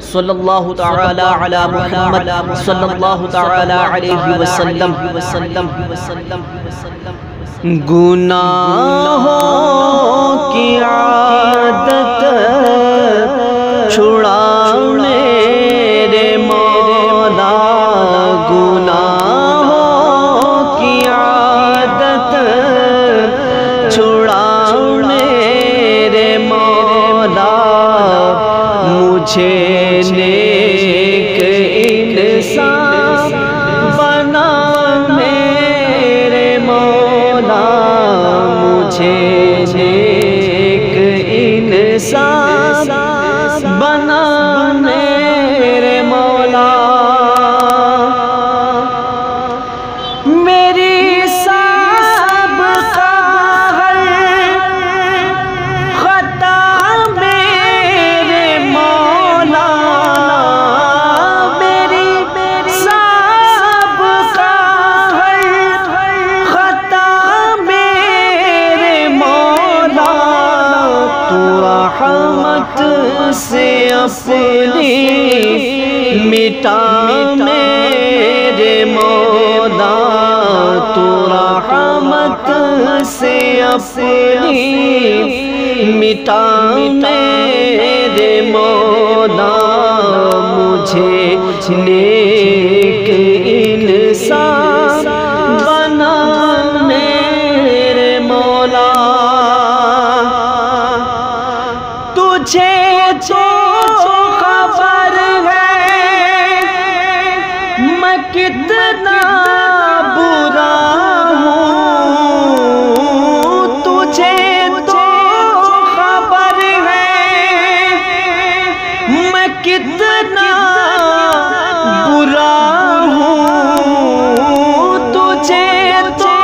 सल्लल्लाहु तआला अला मुहम्मद सल्लल्लाहु तआला अलैहि वसल्लम। गुनाहों की आदत छुड़ा मेरे मौला, गुनाहों की आदत छुड़ा मेरे मौला, मुझे नेक इंसान बना मेरे मौला, मुझे नेक इंसान बना मेरे मौला। मेरी साबक़ा हर ख़ता मेरे मौला, मेरी साबक़ा हर ख़ता मेरे मौला, तू रहमत से अपनी मिटा मेरे मौला, तू रहमत से अपनी मिटा मेरे मौला, मुझे नेक इंसान बना मेरे मौला। तुझे जो खबर है मैं कितना बुरा हूँ, तुझे जो खबर है मैं कितना बुरा हूँ, तुझे जो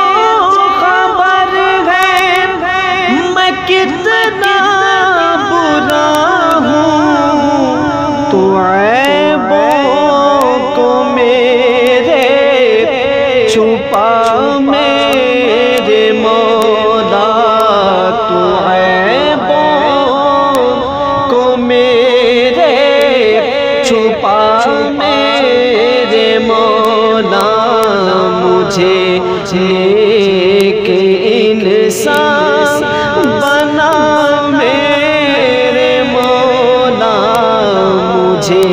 खबर है मैं कितना बुरा हूँ, तू ऐबों को मेरे छुपा मेरे मौला, तू ऐबों को मेरे छुपा मेरे मौला, मुझे नेक इंसान बना मेरे मौला, मुझे